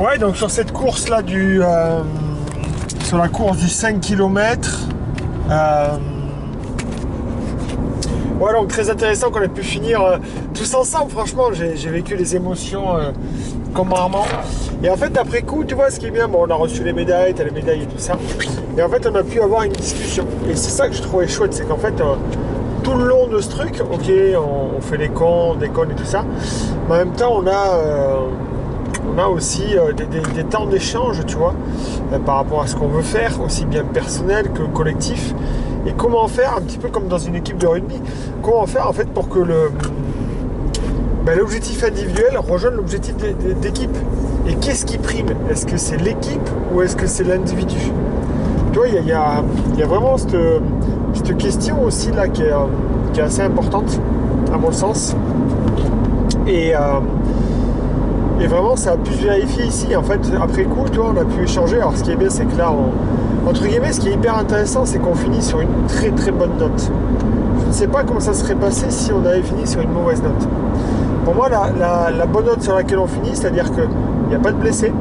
Ouais, donc sur cette course là sur la course du 5 km, ouais, donc très intéressant qu'on ait pu finir tous ensemble. Franchement, j'ai vécu les émotions comme rarement. Et en fait, après coup, tu vois, ce qui est bien, bon, on a reçu les médailles, t'as les médailles et tout ça. Et en fait, on a pu avoir une discussion. Et c'est ça que je trouvais chouette, c'est qu'en fait, tout le long de ce truc, ok, on fait les cons, on déconne et tout ça, mais en même temps, on a aussi des temps d'échange, tu vois, par rapport à ce qu'on veut faire, aussi bien personnel que collectif. Et comment faire, un petit peu comme dans une équipe de rugby, comment faire en fait pour que l'objectif individuel rejoigne l'objectif d'équipe. Et qu'est-ce qui prime? Est-ce que c'est l'équipe ou est-ce que c'est l'individu? Tu vois, il y a vraiment cette question aussi là qui est assez importante, à mon sens. Et vraiment, ça a pu se vérifier ici. En fait, après coup, tu vois, on a pu échanger. Alors, ce qui est bien, c'est que là, entre guillemets, ce qui est hyper intéressant, c'est qu'on finit sur une très très bonne note. Je ne sais pas comment ça serait passé si on avait fini sur une mauvaise note. Pour moi, la bonne note sur laquelle on finit, c'est-à-dire qu'il n'y a pas de blessés.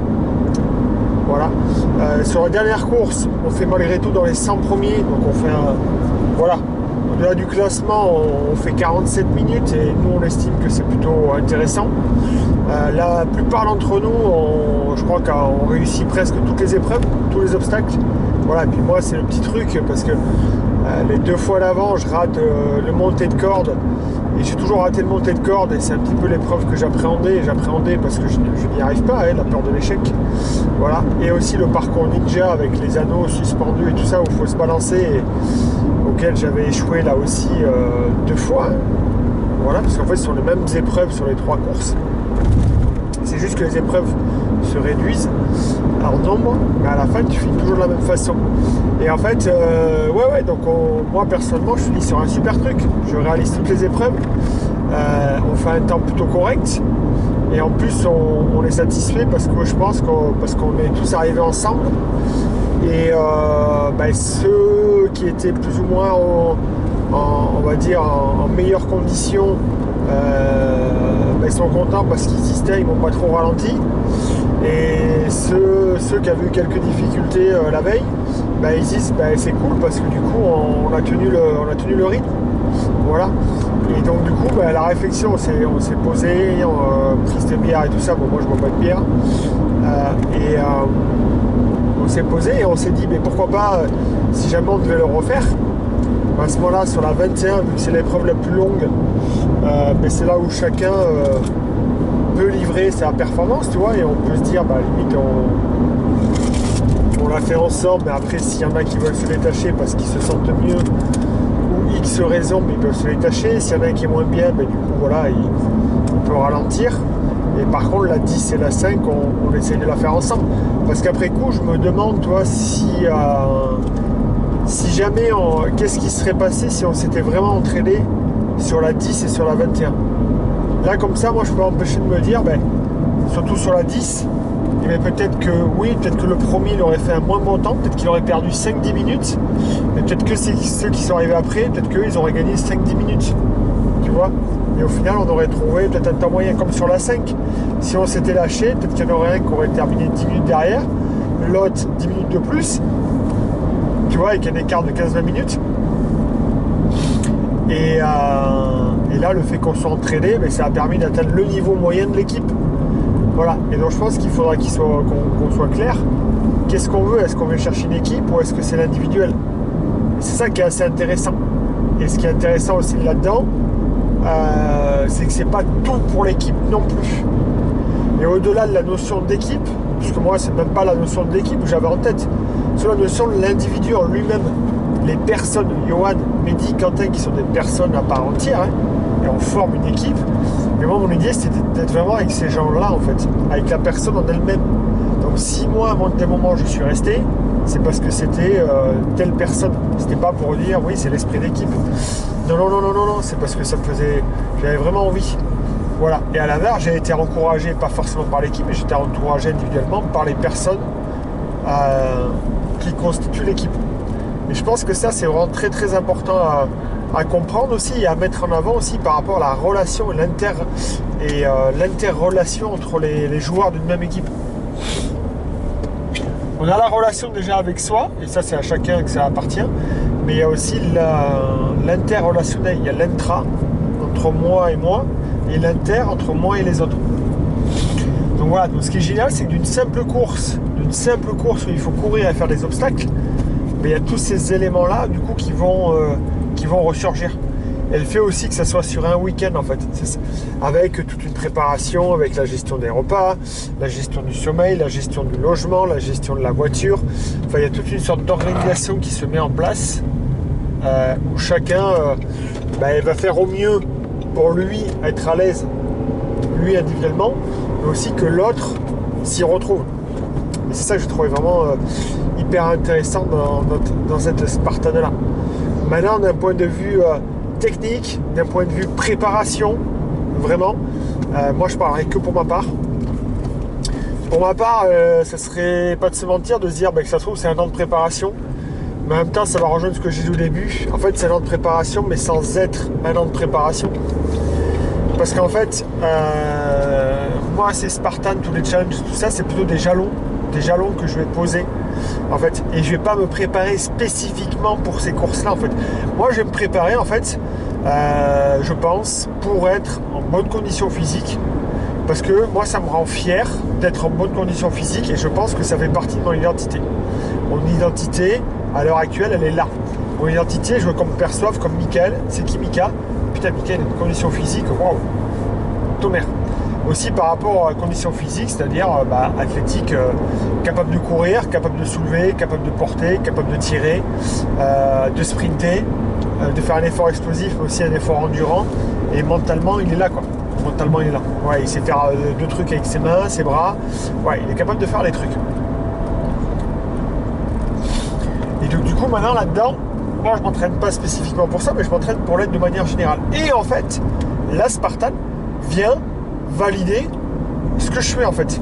Voilà. Sur la dernière course, on fait malgré tout dans les 100 premiers. Donc, on fait voilà. Au-delà du classement, on fait 47 minutes et nous, on estime que c'est plutôt intéressant. La plupart d'entre nous, je crois qu'on réussit presque toutes les épreuves, tous les obstacles. Voilà, et puis moi, c'est le petit truc parce que les 2 fois d'avant, je rate le montée de corde. Et j'ai toujours raté le montée de corde et c'est un petit peu l'épreuve que j'appréhendais. J'appréhendais parce que je n'y arrive pas, la peur de l'échec. Voilà. Et aussi le parcours ninja avec les anneaux suspendus et tout ça où il faut se balancer et auquel j'avais échoué là aussi 2 fois. Voilà, parce qu'en fait ce sont les mêmes épreuves sur les 3 courses. C'est juste que les épreuves se réduisent en nombre, mais à la fin tu finis toujours de la même façon. Et en fait, ouais, donc moi personnellement je finis sur un super truc. Je réalise toutes les épreuves, on fait un temps plutôt correct, et en plus on est satisfait parce que je pense parce qu'on est tous arrivés ensemble. Et ceux qui étaient plus ou moins on va dire en meilleures conditions, ils sont contents parce qu'ils existaient, ils m'ont pas trop ralenti. Et ceux qui avaient eu quelques difficultés la veille, ils disent c'est cool parce que du coup on a tenu le rythme. Voilà. Et donc du coup la réflexion, on s'est posé, prise de bière et tout ça. Bon, moi je bois pas de bière. On s'est posé et on s'est dit mais pourquoi pas, si jamais on devait le refaire, à ce moment-là sur la 21, vu que c'est l'épreuve la plus longue, c'est là où chacun peut livrer sa performance, tu vois, et on peut se dire limite on l'a fait ensemble, mais après s'il y en a qui veulent se détacher parce qu'ils se sentent mieux ou X raisons, mais ils peuvent se détacher. S'il y en a qui est moins bien, du coup voilà, on peut ralentir. Et par contre la 10 et la 5 on essaye de la faire ensemble, parce qu'après coup je me demande, toi, si jamais qu'est-ce qui serait passé si on s'était vraiment entraîné sur la 10 et sur la 21. Là comme ça, moi je peux empêcher de me dire, surtout sur la 10, peut-être que le premier il aurait fait un moins bon temps, peut-être qu'il aurait perdu 5-10 minutes, mais peut-être que ceux qui sont arrivés après, peut-être qu'eux ils auraient gagné 5-10 minutes, tu vois. Et au final on aurait trouvé peut-être un temps moyen comme sur la 5. Si on s'était lâché, peut-être qu'il y en aurait un qui aurait terminé 10 minutes derrière, l'autre 10 minutes de plus, tu vois, avec un écart de 15-20 minutes. Et là, le fait qu'on soit entraîné, ça a permis d'atteindre le niveau moyen de l'équipe. Voilà. Et donc je pense qu'il faudra qu'on soit clair. Qu'est-ce qu'on veut? Est-ce qu'on veut chercher une équipe ou est-ce que c'est l'individuel? C'est ça qui est assez intéressant. Et ce qui est intéressant aussi là-dedans, c'est que c'est pas tout pour l'équipe non plus. Et au-delà de la notion d'équipe, puisque moi c'est même pas la notion de l'équipe que j'avais en tête, c'est la notion de l'individu en lui-même. Les personnes, Johan, Mehdi, Quentin, qui sont des personnes à part entière, et on forme une équipe. Mais moi mon idée c'était d'être vraiment avec ces gens-là en fait, avec la personne en elle-même. Donc si moi à des moments je suis resté, c'est parce que c'était telle personne. C'était pas pour dire oui c'est l'esprit d'équipe. Non, c'est parce que ça me faisait. J'avais vraiment envie. Voilà. Et à l'inverse, j'ai été encouragé, pas forcément par l'équipe, mais j'étais encouragé individuellement par les personnes qui constituent l'équipe. Et je pense que ça, c'est vraiment très très important à comprendre aussi et à mettre en avant aussi par rapport à la relation et l'interrelation entre les joueurs d'une même équipe. On a la relation déjà avec soi, et ça c'est à chacun que ça appartient, mais il y a aussi l'interrelationnel, il y a l'intra entre moi et moi, et l'inter entre moi et les autres. Donc voilà, donc ce qui est génial, c'est que d'une simple course où il faut courir et faire des obstacles, mais il y a tous ces éléments-là du coup qui vont ressurgir. Elle fait aussi que ça soit sur un week-end en fait, avec toute une préparation, avec la gestion des repas, la gestion du sommeil, la gestion du logement, la gestion de la voiture. Enfin, il y a toute une sorte d'organisation qui se met en place où chacun va faire au mieux pour lui être à l'aise, lui individuellement, mais aussi que l'autre s'y retrouve. Et c'est ça que je trouvais vraiment hyper intéressant dans cette Spartan-là. Maintenant, d'un point de vue technique, d'un point de vue préparation, vraiment, moi je parlerai que pour ma part. Pour ma part, ça serait pas de se mentir de se dire que ça se trouve c'est un an de préparation, mais en même temps ça va rejoindre ce que j'ai dit au début. En fait, c'est un an de préparation, mais sans être un an de préparation. Parce qu'en fait, moi c'est Spartan, tous les challenges, tout ça, c'est plutôt des jalons que je vais poser. En fait, et je vais pas me préparer spécifiquement pour ces courses-là. En fait, moi, je vais me préparer en fait, je pense, pour être en bonne condition physique, parce que moi, ça me rend fier d'être en bonne condition physique, et je pense que ça fait partie de mon identité. Mon identité, à l'heure actuelle, elle est là. Mon identité, je veux qu'on me perçoive comme Mickaël. C'est qui Mika? Putain, Mickaël a une condition physique, waouh, tonnerre. Aussi par rapport à la condition physique, c'est-à-dire athlétique, capable de courir, capable de soulever, capable de porter, capable de tirer, de sprinter, de faire un effort explosif, mais aussi un effort endurant. Et mentalement, il est là, quoi. Mentalement, il est là. Ouais, il sait faire 2 trucs avec ses mains, ses bras. Ouais, il est capable de faire les trucs. Et donc, du coup, maintenant, là-dedans, moi, je ne m'entraîne pas spécifiquement pour ça, mais je m'entraîne pour l'aide de manière générale. Et en fait, la Spartan vient valider ce que je fais en fait.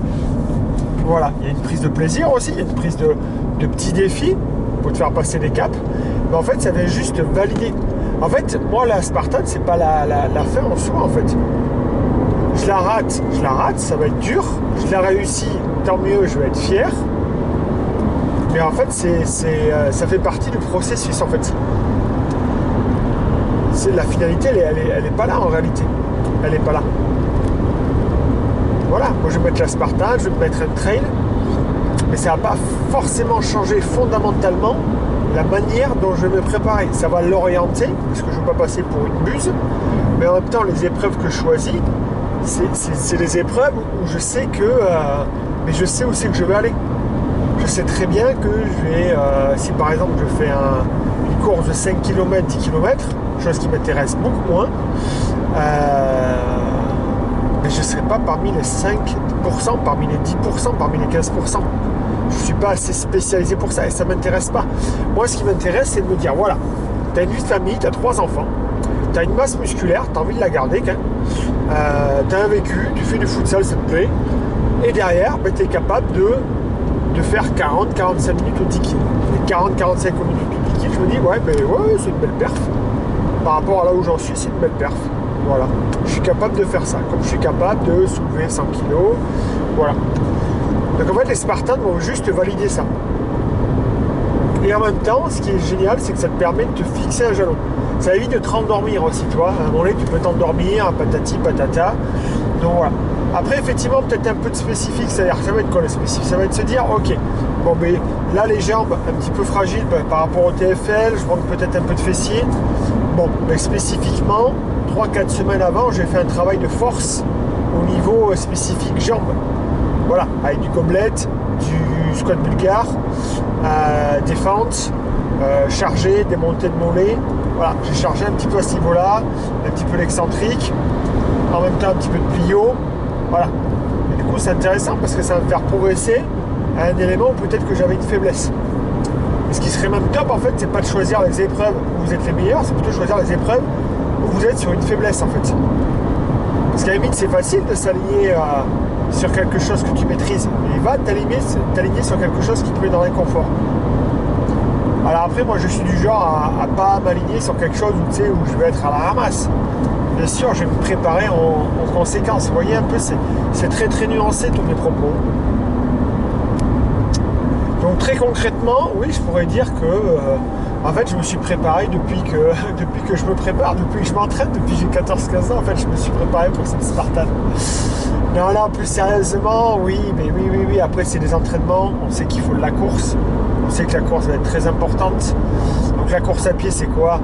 Voilà, il y a une prise de plaisir aussi, il y a une prise de petits défis pour te faire passer des caps, mais en fait ça vient juste valider. En fait, moi la Spartan, c'est pas la fin en soi en fait. Je la rate, ça va être dur, je la réussis, tant mieux, je vais être fier, mais en fait ça fait partie du processus en fait. La finalité, elle est pas là en réalité, elle est pas là. Voilà, moi je vais mettre la Spartan, je vais me mettre un trail, mais ça va pas forcément changer fondamentalement la manière dont je vais me préparer. Ça va l'orienter, parce que je ne veux pas passer pour une buse, mais en même temps, les épreuves que je choisis, c'est des épreuves où je sais que mais je sais où c'est que je vais aller. Je sais très bien que je vais, si par exemple je fais une course de 5 km, 10 km, chose qui m'intéresse beaucoup moins, mais je ne serai pas parmi les 5%, parmi les 10%, parmi les 15%. Je ne suis pas assez spécialisé pour ça et ça ne m'intéresse pas. Moi, ce qui m'intéresse, c'est de me dire, voilà, tu as une vie de famille, tu as 3 enfants, tu as une masse musculaire, tu as envie de la garder, tu as un vécu, tu fais du futsal, ça te plaît, et derrière, tu es capable de faire 40-45 minutes au 10 kg. Et 40-45 minutes au 10 kg, je me dis, ouais, c'est une belle perf. Par rapport à là où j'en suis, c'est une belle perf. Voilà, je suis capable de faire ça, comme je suis capable de soulever 100 kg. Voilà. Donc en fait, les Spartans vont juste valider ça. Et en même temps, ce qui est génial, c'est que ça te permet de te fixer un jalon. Ça évite de te rendormir aussi, tu vois. À un moment donné, tu peux t'endormir, patati, patata. Donc voilà. Après, effectivement, peut-être un peu de spécifique, c'est-à-dire ça va être quoi le spécifique? Ça va être se dire, ok, bon, mais là, les jambes un petit peu fragiles par rapport au TFL, je manque peut-être un peu de fessier. Bon, mais spécifiquement, 3-4 semaines avant, j'ai fait un travail de force au niveau spécifique jambes. Voilà, avec du gobelet, du squat bulgare, des fentes, chargé, des montées de mollets. Voilà, j'ai chargé un petit peu à ce niveau-là, un petit peu l'excentrique, en même temps un petit peu de plio. Voilà. Et du coup, c'est intéressant parce que ça va me faire progresser à un élément où peut-être que j'avais une faiblesse. Et ce qui serait même top, en fait, c'est pas de choisir les épreuves où vous êtes les meilleurs, c'est plutôt choisir les épreuves où vous êtes sur une faiblesse, en fait. Parce qu'à la limite, c'est facile de s'aligner sur quelque chose que tu maîtrises. Mais va t'aligner sur quelque chose qui te met dans l'inconfort. Alors après, moi, je suis du genre à pas m'aligner sur quelque chose où, tu sais, où je vais être à la ramasse. Bien sûr, je vais me préparer en conséquence. Vous voyez un peu, c'est très très nuancé tous mes propos. Donc très concrètement, oui, je pourrais dire que en fait, je me suis préparé depuis que je me prépare, depuis que je m'entraîne, depuis que j'ai 14-15 ans, en fait, je me suis préparé pour cette Spartan. Non, là, plus sérieusement, oui, mais oui. Après, c'est des entraînements, on sait qu'il faut de la course, on sait que la course va être très importante. Donc la course à pied, c'est quoi?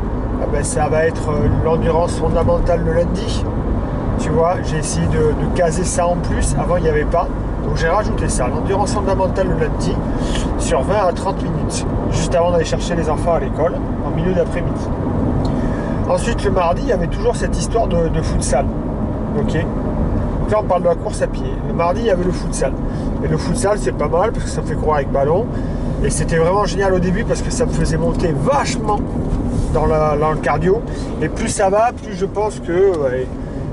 Ça va être l'endurance fondamentale le lundi. Tu vois, j'ai essayé de caser ça en plus. Avant, il n'y avait pas. Donc j'ai rajouté ça, l'endurance fondamentale le lundi, sur 20 à 30 minutes, juste avant d'aller chercher les enfants à l'école, en milieu d'après-midi. Ensuite, le mardi, il y avait toujours cette histoire de futsal. Ok. Donc là, on parle de la course à pied. Le mardi, il y avait le futsal. Et le futsal, c'est pas mal, parce que ça me fait courir avec ballon. Et c'était vraiment génial au début, parce que ça me faisait monter vachement dans le cardio. Et plus ça va, plus je pense que...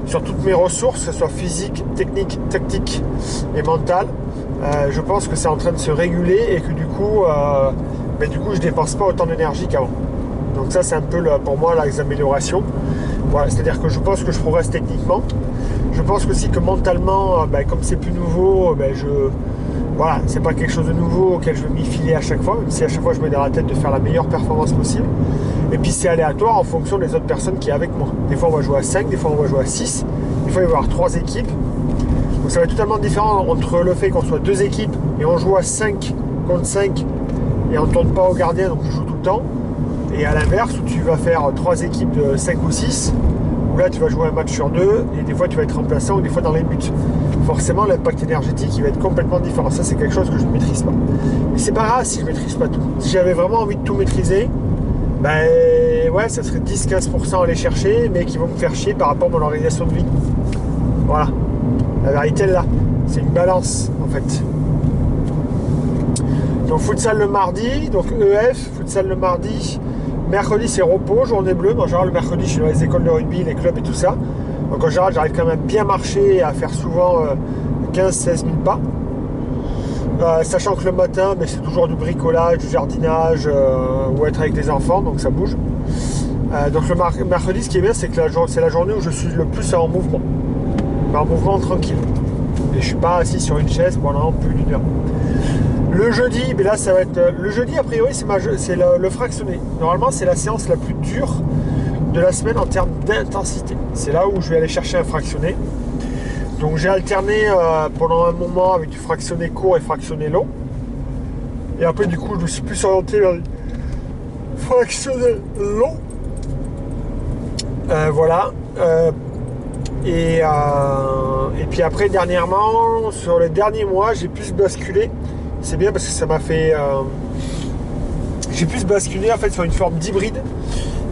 sur toutes mes ressources, que ce soit physique, technique, tactique et mentale, je pense que c'est en train de se réguler et que du coup, je dépense pas autant d'énergie qu'avant. Donc ça, c'est un peu pour moi les améliorations. Voilà, c'est-à-dire que je pense que je progresse techniquement. Je pense aussi que mentalement, comme c'est plus nouveau, voilà, c'est pas quelque chose de nouveau auquel je vais m'y filer à chaque fois, même si à chaque fois je mets dans la tête de faire la meilleure performance possible. Et puis c'est aléatoire en fonction des autres personnes qui sont avec moi. Des fois on va jouer à 5, des fois on va jouer à 6, des fois il va y avoir 3 équipes. Donc ça va être totalement différent entre le fait qu'on soit 2 équipes et on joue à 5 contre 5 et on ne tourne pas au gardien, donc je joue tout le temps. Et à l'inverse, où tu vas faire 3 équipes de 5 ou 6, où là tu vas jouer un match sur 2 et des fois tu vas être remplaçant ou des fois dans les buts. Forcément l'impact énergétique il va être complètement différent. Ça c'est quelque chose que je ne maîtrise pas. Mais c'est pas grave si je ne maîtrise pas tout. Si j'avais vraiment envie de tout maîtriser, ouais, ça serait 10-15% à aller chercher, mais qui vont me faire chier par rapport à mon organisation de vie. Voilà. La vérité est là. C'est une balance, en fait. Donc, futsal le mardi, donc EF, futsal le mardi. Mercredi, c'est repos, journée bleue. En général, le mercredi, je suis dans les écoles de rugby, les clubs et tout ça. Donc, en général, j'arrive quand même bien marcher et à faire souvent 15-16 000 pas. Sachant que le matin, c'est toujours du bricolage, du jardinage ou être avec les enfants, donc ça bouge. Donc le mercredi, ce qui est bien, c'est que c'est la journée où je suis le plus en mouvement. En mouvement tranquille. Et je ne suis pas assis sur une chaise pendant plus d'une heure. Le jeudi, là ça va être... Le jeudi, a priori, c'est le fractionné. Normalement, c'est la séance la plus dure de la semaine en termes d'intensité. C'est là où je vais aller chercher un fractionné. Donc j'ai alterné pendant un moment avec du fractionné court et fractionné long. Et après du coup je me suis plus orienté vers le fractionné long. Voilà. Et puis après dernièrement, sur les derniers mois, j'ai plus basculé. C'est bien parce que ça m'a fait... j'ai plus basculé en fait sur une forme d'hybride.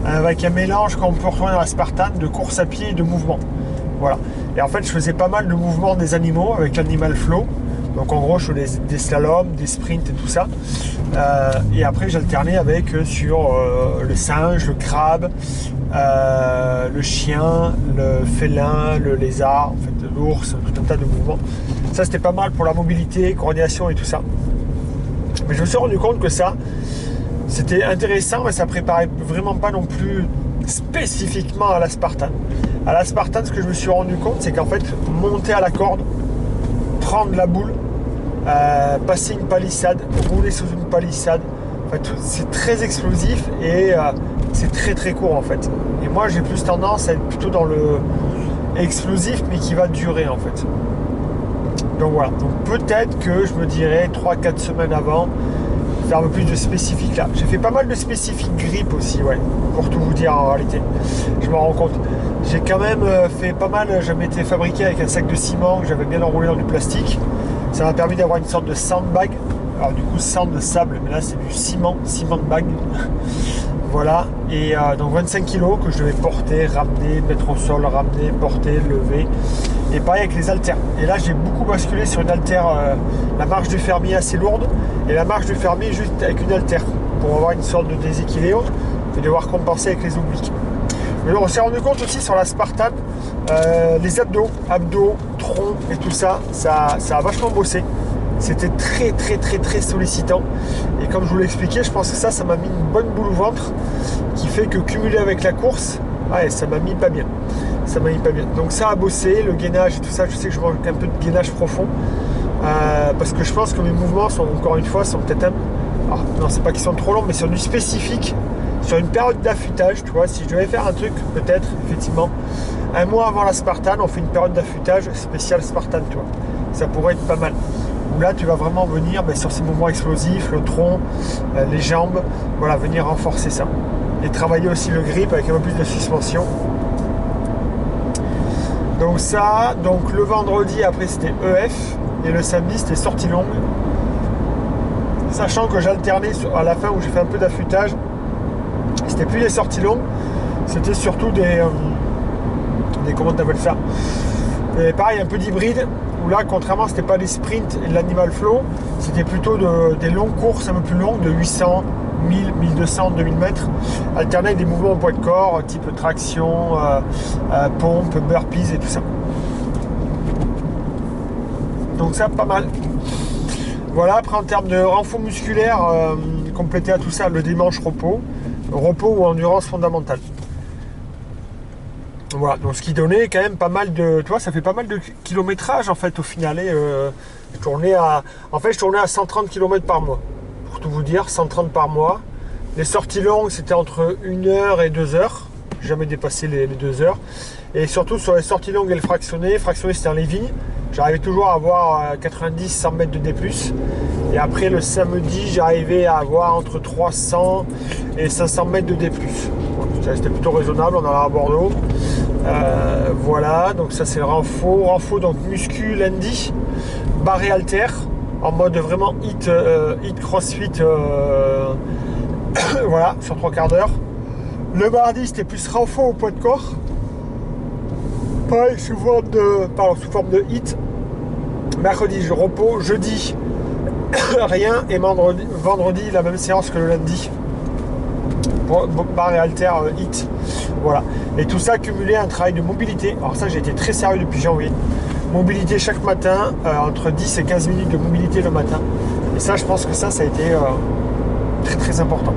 Avec un mélange qu'on peut retrouver dans la Spartan de course à pied et de mouvement. Voilà. Et en fait, je faisais pas mal de mouvements des animaux avec l'animal flow. Donc en gros, je faisais des slaloms, des sprints et tout ça. Et après, j'alternais avec sur le singe, le crabe, le chien, le félin, le lézard, en fait, l'ours, tout un tas de mouvements. Ça, c'était pas mal pour la mobilité, coordination et tout ça. Mais je me suis rendu compte que ça, c'était intéressant, mais ça préparait vraiment pas non plus spécifiquement à la Spartan. À la Spartan, ce que je me suis rendu compte, c'est qu'en fait, monter à la corde, prendre la boule, passer une palissade, rouler sous une palissade, en fait, c'est très explosif et c'est très très court en fait. Et moi, j'ai plus tendance à être plutôt dans le explosif, mais qui va durer en fait. Donc voilà. Donc peut-être que je me dirais 3-4 semaines avant, faire un peu plus de spécifique là. J'ai fait pas mal de spécifiques grippe aussi, ouais, pour tout vous dire en réalité. Je m'en rends compte. J'ai quand même fait pas mal, je m'étais fabriqué avec un sac de ciment que j'avais bien enroulé dans du plastique. Ça m'a permis d'avoir une sorte de sandbag. Alors du coup, sand de sable, mais là c'est du ciment de bag. Voilà, et donc 25 kg que je devais porter, ramener, mettre au sol, ramener, porter, lever. Et pareil avec les haltères. Et là j'ai beaucoup basculé sur une haltère, la marche du fermier assez lourde, et la marche du fermier juste avec une haltère, pour avoir une sorte de déséquilibre et devoir compenser avec les obliques. Mais on s'est rendu compte aussi sur la Spartan, les abdos, tronc et tout ça, ça a vachement bossé. C'était très très très très sollicitant. Et comme je vous l'ai expliqué, je pense que ça m'a mis une bonne boule au ventre qui fait que cumulé avec la course, ouais, ça m'a mis pas bien. Ça m'a mis pas bien. Donc ça a bossé, le gainage et tout ça, je sais que je manque un peu de gainage profond. parce que je pense que mes mouvements sont, encore une fois, sont peut-être un... Alors, non, c'est pas qu'ils sont trop longs, mais sur du spécifique, sur une période d'affûtage, tu vois. Si je devais faire un truc, peut-être, effectivement, un mois avant la Spartan, on fait une période d'affûtage spéciale Spartan, tu vois. Ça pourrait être pas mal. Où là, tu vas vraiment venir sur ces mouvements explosifs, le tronc, les jambes, voilà, venir renforcer ça. Et travailler aussi le grip avec un peu plus de suspension. Donc ça, donc le vendredi, après, c'était EF, et le samedi, c'était sortie longue. Sachant que j'alternais à la fin où j'ai fait un peu d'affûtage, c'était plus des sorties longues, c'était surtout des comment on appelle ça, et pareil, un peu d'hybride, où là, contrairement, c'était pas des sprints et de l'animal flow, c'était plutôt des longues courses un peu plus longues, de 800, 1000, 1200, 2000 mètres, alterné avec des mouvements au poids de corps, type traction, pompe, burpees et tout ça. Donc ça, pas mal. Voilà, après en termes de renfort musculaire, complété à tout ça, le dimanche repos ou endurance fondamentale. Voilà, donc ce qui donnait quand même pas mal de... Tu vois, ça fait pas mal de kilométrage en fait au final. Je tournais à 130 km par mois. Pour tout vous dire, 130 par mois. Les sorties longues, c'était entre 1 heure et 2 heures. Jamais dépassé les 2 heures. Et surtout sur les sorties longues et le fractionné. Fractionné, c'était en living. J'arrivais toujours à avoir 90-100 mètres de D+. Et après le samedi, j'arrivais à avoir entre 300 et 500 mètres de D+. C'était plutôt raisonnable, on allait à Bordeaux. Voilà, donc ça c'est le renfort donc muscu lundi, barré halter, en mode vraiment hit crossfit, voilà, sur 3 quarts d'heure. Le mardi c'était plus renfort au poids de corps, pareil sous forme de hit. Mercredi je repos, jeudi rien, et vendredi la même séance que le lundi. Barre et halter hit, voilà, et tout ça cumulé à un travail de mobilité. Alors ça, j'ai été très sérieux depuis janvier, mobilité chaque matin, entre 10 et 15 minutes de mobilité le matin, et ça je pense que ça a été très très important.